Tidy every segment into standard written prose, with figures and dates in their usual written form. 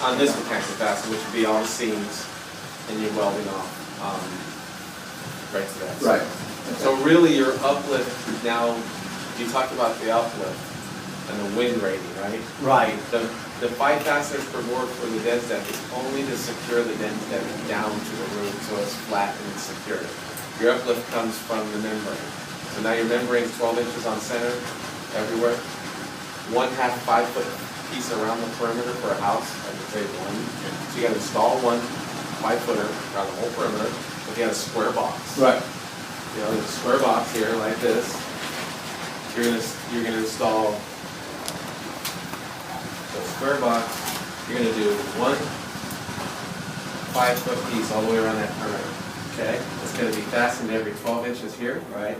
on this mechanical fastener, which would be all the seams, and you're welding off right to that. Right. So really your uplift, now, you talked about the uplift and the wind rating, right? Right. The 5 fasteners per board for the dense deck is only to secure the dense deck down to the roof so it's flat and it's secure. Your uplift comes from the membrane. So now your membrane is 12 inches on center everywhere. 1/2 5-foot piece around the perimeter for a house, I would say one. So you got to install one 5-footer around the whole perimeter, but you got a square box. Right. You know, there's a square box here like this. You're gonna install the square box. You're gonna do one 5-foot piece all the way around that perimeter. Okay. It's gonna be fastened every 12 inches here, Right.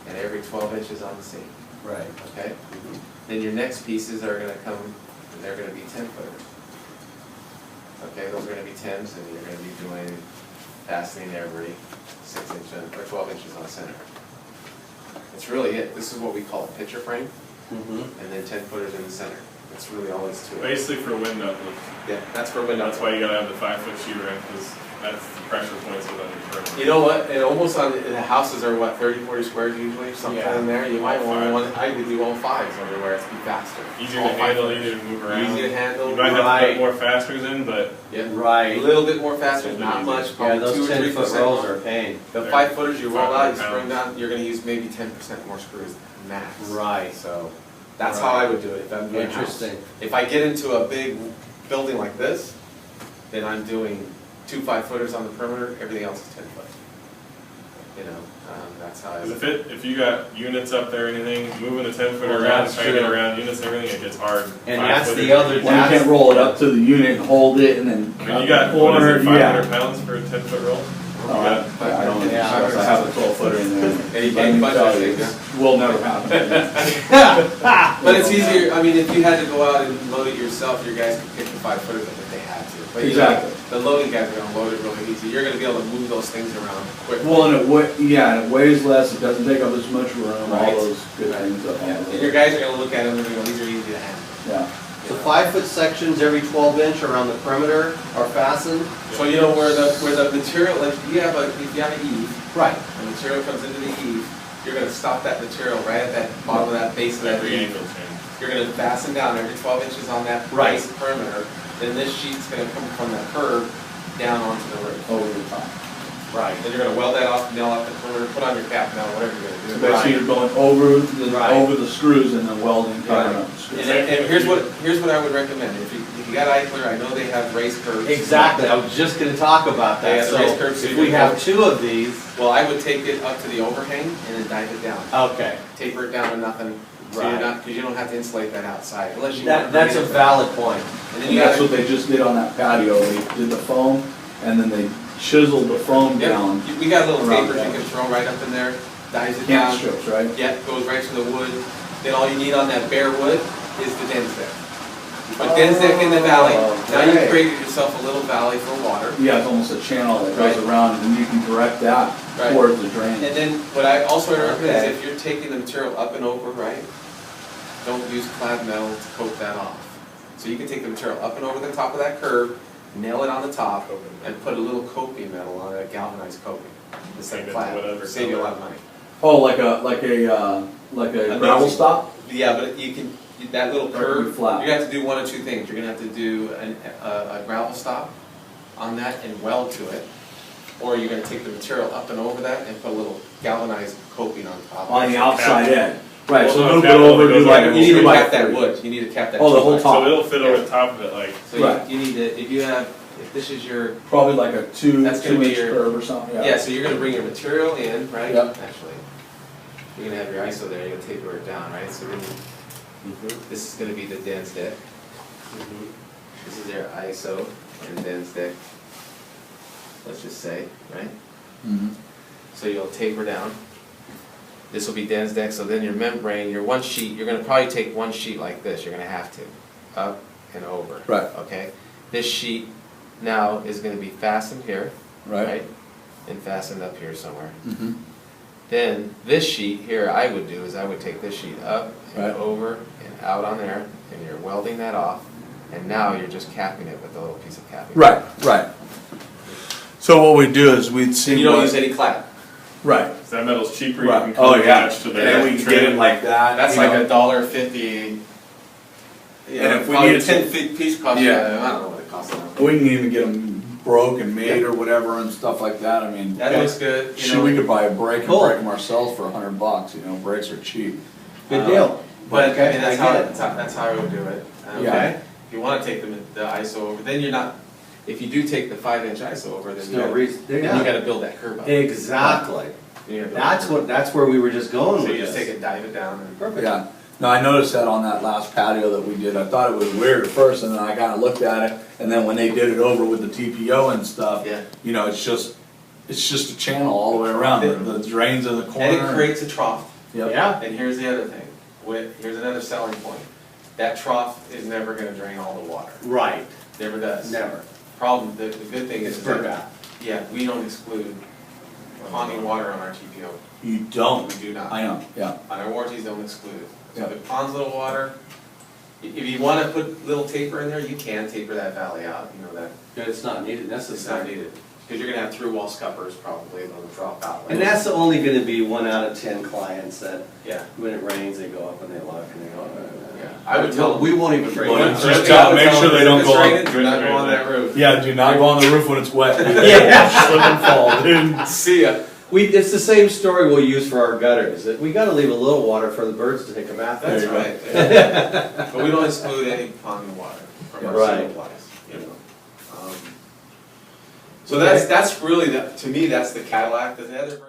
and every 12 inches on the seam. Right. Okay. Then your next pieces are gonna come, and they're gonna be 10-footers. Okay, those are gonna be 10s, and you're gonna be doing fastening every 6 inches or 12 inches on center. That's really it. This is what we call a picture frame, and then 10-footers in the center. That's really all it's to it. Basically for wind uplift. Yeah, that's for window. That's why you gotta have the 5-foot sheet ring, because that's the pressure points within the perimeter. You know what? And almost on the houses are what 30-40 squares usually, something Yeah. in there. You might All want five. one. I would do all 5s everywhere. It's be faster. Easier All to handle, 5 easier to move around. Easy to handle. You might have to Right. put more fasteners in, but Yeah. Right. A little bit more faster, It's not easy. much. Yeah, Probably those 2 or 3% 10-foot rolls more. are a pain. The They're 5-footers you roll out, you 500 spring pounds. down. You're going to use maybe 10% more screws max. Right. So that's how I would do it if I'm doing a house. Interesting. If I get into a big building like this, then I'm doing 2 5-footers on the perimeter. Everything else is 10-foot. You know, that's how I. because if you got units up there or anything, moving the 10-foot Well, around, that's trying to get true. around units and everything, it gets hard. And 5 that's footers. the other- Well, you can't roll it up to the unit and hold it and then I mean, you got, what is it, 500 pounds for a 10-foot roll? I don't know. Yeah. I have a 12-footer in there. Hey, you Let can't me budget tell that you, thing, this will never happen. But it's easier, I mean, if you had to go out and load it yourself, your guys could pick the 5-footers up if they had to. But you know, Exactly. the loading guys are gonna load it really easy. You're gonna be able to move those things around quick. Well, and it weighs less, it doesn't take up as much room, all Right. those good things. And your guys are gonna look at them and they're gonna go, these are easy to handle. Yeah. The 5-foot sections every 12 inch around the perimeter are fastened. So you know where the material, like if you have an eave, Right. the material comes into the eave, you're gonna stop that material right at that bottom of that base of that Every eave. angle change. You're gonna fasten down every 12 inches on that Right. base perimeter. Then this sheet's gonna come from the curb down onto the roof. Over the top. Right. Then you're gonna weld that off, nail off the perimeter, put on your cap now, whatever you're So gonna do. basically you're going over Right. over the screws and then welding, cutting Right. up the screws. And here's what I would recommend. If you got Eichler, I know they have raised curves. Exactly. I was just going to talk about They that. have So raised curves, so if you we can have hold- 2 of these, Well, I would take it up to the overhang and then dive it down. okay. Taper it down to nothing, so you're Right. not, because you don't have to insulate that outside unless you. That's a valid point. And then And you that's got. what they just did on that patio, they did the foam, and then they chiseled the foam Yeah, down. we got little around tapers you that. can throw right up in there, dives it Camp down. strips, right? Yeah, goes right to the wood. Then all you need on that bare wood is the dens deck. You put dens deck in the valley. Now right. you've created yourself a little valley for water. Yeah, it's almost a channel that Right. goes around, and you can direct that Right. towards the drain. And then what I also recommend Okay. is if you're taking the material up and over, right, don't use clad metal to coat that off. So you can take the material up and over the top of that curve, nail it on the top, and put a little coping metal on it, a galvanized coping. Instead of Save it clad, whatever save you a color. lot of money. Oh, like a gravel Amazing. stop? Yeah, but you can, that little Or it can be curve, flat. you're gonna have to do one of 2 things. You're gonna have to do a gravel stop on that and weld to it. Or you're gonna take the material up and over that and put a little galvanized coping on top. On the outside edge. Right, so a Well, little no, bit capital over, that do goes like on a You need to 2 by cap that 3. wood, you need to cap that. Oh, the 2 whole by- top. So it'll fit over the top of it, like, So Right. you need to, if you have, if this is your, Probably like a That's gonna be 2-inch your- curve or something, yeah, so you're gonna bring your material in, right? Yep. Actually, you're gonna have your ISO there, you're gonna taper it down, right? So then, this is gonna be the dens deck. This is their ISO and dens deck, let's just say, right? Mhm. So you'll taper down. This will be dens deck, so then your membrane, your one sheet, you're gonna probably take one sheet like this, you're gonna have to, up and over. Right. Okay? This sheet now is gonna be fastened here, right? And fastened up here somewhere. Mhm. Then, this sheet here, I would do is I would take this sheet up and Right. over and out on there, and you're welding that off. and now you're just capping it with a little piece of capping. Right, right. So what we do is we'd see. And you don't what- use any clap. Right. If that metal's cheaper, Right. you can Oh, come yeah. attach to And the then we can get it trim. like that. That's you like know. $1.50. And if we probably need to- 10 piece cost you, Yeah. I don't know what it costs now. We can even get them broke and made or whatever and stuff like that. I mean, That looks good, you shoot, know. we could buy a brake and Cool. break them ourselves for $100. You know, brakes are cheap. Good deal. But Okay, I mean, that's I how, get it. that's how I would do it. Yeah. Okay. If you wanna take the ISO over, then you're not, if you do take the 5-inch ISO over, then There's you no gotta, reason, then you yeah. gotta build that curb up. Exactly. You gotta build that That's curb what, that's where we were just going up. So with you just this. take it, dive it down and. Perfect. Yeah. No, I noticed that on that last patio that we did. I thought it was weird at first, and then I kind of looked at it, and then when they did it over with the TPO and stuff, Yeah. you know, it's just a channel all the way around. The drains in the corner. And it creates a trough. Yep. Yeah. And here's the other thing, here's another selling point. That trough is never gonna drain all the water. Right. Never does. Never. Problem, the good thing It's is per that, yeah, we don't exclude ponding water on our TPO. You don't. We do not. I know. Yeah. On our warranties, don't exclude it. So Yeah. if it ponds little water, if you wanna put little taper in there, you can taper that valley out, you know, that, But it's not needed it's not necessarily. needed. Cause you're gonna have through wall scuppers probably, that'll drop out. And that's only gonna be 1 out of 10 clients that, Yeah, when it rains, they go up and they look and they go. yeah. I would tell. We won't even bring Well, it it's up. just tell- make sure they don't If it's go up. raining, do not go on that roof. Yeah. Do not go on the roof when it's wet. Yeah. Slip and fall, dude. See ya. It's the same story we'll use for our gutters, that we gotta leave a little water for the birds to take a bath in. That's right. Yeah. But we don't exclude any ponding water from our Right. sewer supplies, you know. So that's really, to me, that's the Cadillac, the other.